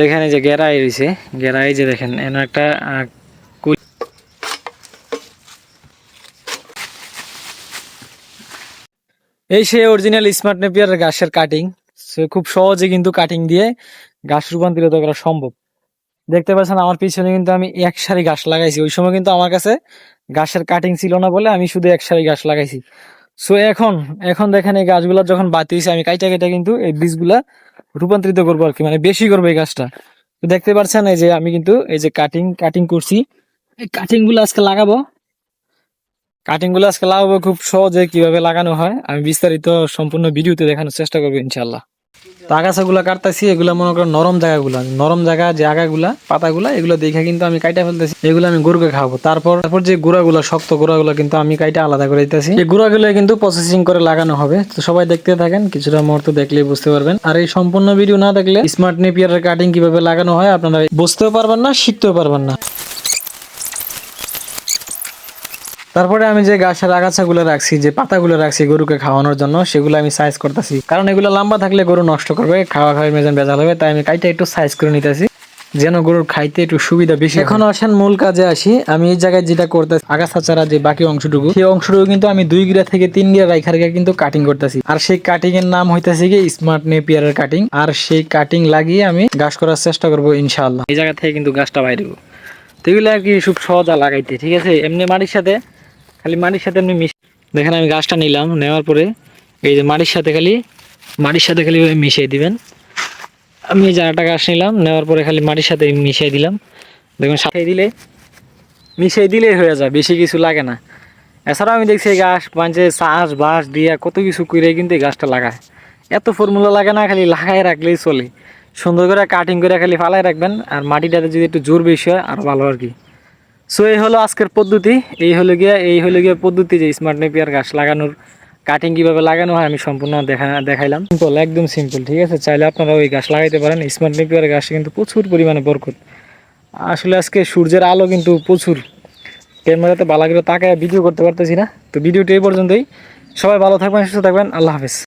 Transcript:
দেখেন এই যে গেরাই রয়েছে, গেরাই যে দেখেন এন একটা এই সে অরিজিনাল স্মার্ট নেপিয়ার ঘাসের কাটিং। খুব সহজে কিন্তু কাটিং দিয়ে ঘাস রূপান্তরিত করা সম্ভব। দেখতে পাচ্ছেন আমার পিছনে কিন্তু আমি এক সারি ঘাস লাগাইছি। ওই সময় কিন্তু আমার কাছে ঘাসের কাটিং ছিল না বলে আমি শুধু এক সারি ঘাস লাগাইছি। সো এখন এখন দেখেন এই গাছগুলা যখন বাতি হয়েছে আমি কাইটা কাইটা কিন্তু এই বীজগুলা রূপান্তরিত করবো আর কি, মানে বেশি করবো এই গাছটা। তো দেখতে পাচ্ছেন এই যে আমি কিন্তু এই যে কাটিং কাটিং করছি, এই কাটিং গুলো আজকে লাগাবো। কাটিং গুলো আজকে লাগাবো খুব সহজে কিভাবে লাগানো হয় আমি বিস্তারিত সম্পূর্ণ ভিডিওতে দেখানোর চেষ্টা করবো ইনশাল্লাহ। তো আগাছাগুলা কাটতেছি, এগুলা মনে করেন নরম জায়গাগুলা, নরম জায়গা যে আগাগুলা পাতাগুলা এগুলো দেখে কিন্তু আমি কাইটা ফেলতেছি। এগুলো আমি গরুকে খাওয়াবো। তারপর যে গুঁড়াগুলা শক্ত গুঁড়াগুলা কিন্তু আমি কাইটা আলাদা করে দিতেছি। এই গুঁড়াগুলো কিন্তু প্রসেসিং করে লাগানো হবে। তো সবাই দেখতে থাকেন, কিছুটা মুহূর্ত দেখলেই বুঝতে পারবেন। আর এই সম্পূর্ণ ভিডিও না দেখলে স্মার্ট নেপিয়ারের কাটিং কিভাবে লাগানো হয় আপনারা বুঝতেও পারবেন না, শিখতেও পারবেন না। তারপরে আমি যে গাছের আগাছাগুলো রাখছি, যে পাতাগুলো রাখছি গরুকে খাওয়ানোর জন্য, সেগুলো আমি সাইজ করতেছি। কারণ এগুলো লম্বা থাকলে গরু নষ্ট করবে, খাওয়া মেজান ভেজাল হবে। তাই আমি কাইটা একটু সাইজ করে নিতেছি যেন গরুর খাইতে একটু সুবিধা বেশি। এখন আসেন মূল কাজে আসি। আমি এই জায়গায় যেটা করতেছি, আগাছা ছাড়া যে বাকি অংশটুকু, সেই অংশটুকু কিন্তু আমি 2 গিরা থেকে 3 গিরা রাইখা রেখে কিন্তু কাটিং করতেছি। আর সেই কাটিং এর নাম হইতেছে কি স্মার্ট নেপিয়ারের কাটিং। আর সেই কাটিং লাগিয়ে আমি গাছ করার চেষ্টা করবো ইনশাআল্লাহ। এই জায়গা থেকে কিন্তু গাছটা বাইরে দেবো। তো এগুলো আর কি খুব সহজ লাগাইতে, ঠিক আছে। এমনি মাটির সাথে খালি মাটির সাথে এমনি দেখেন আমি গাছটা নিলাম, নেওয়ার পরে এই যে মাটির সাথে খালি মিশিয়ে দিবেন। আমি এই জায়গাটা গাছ নিলাম, নেওয়ার পরে খালি মাটির সাথে মিশিয়ে দিলাম। দেখুন মিশিয়ে দিলেই হয়ে যায়, বেশি কিছু লাগে না। এছাড়াও আমি দেখছি এই গাছ পাঞ্চে চাষ বাঁশ দিয়ে কত কিছু করে কিন্তু এই গাছটা লাগায়। এত ফর্মুলা লাগে না, খালি লাগাই রাখলেই চলে। সুন্দর করে কাটিং করে খালি ফালাই রাখবেন, আর মাটিটাতে যদি একটু জোর বেশি হয় আর ভালো আর কি। সো এই হলো আজকের পদ্ধতি, এই হলো গিয়ে পদ্ধতি যে স্মার্ট নেপিয়ার গাছ লাগানোর কাটিং কিভাবে লাগানো হয় আমি সম্পূর্ণ দেখাইলাম। সিম্পল, একদম সিম্পল, ঠিক আছে। চাইলে আপনারা ওই গাছ লাগাইতে পারেন। স্মার্ট নেপিয়ার গাছ কিন্তু প্রচুর পরিমাণে বরকত। আসলে আজকে সূর্যের আলো কিন্তু প্রচুর, ক্যামেরাতে ভালো করে তাকায় ভিডিও করতে পারতেছি না। তো ভিডিওটি এই পর্যন্তই। সবাই ভালো থাকবেন, সুস্থ থাকবেন, আল্লাহ হাফেজ।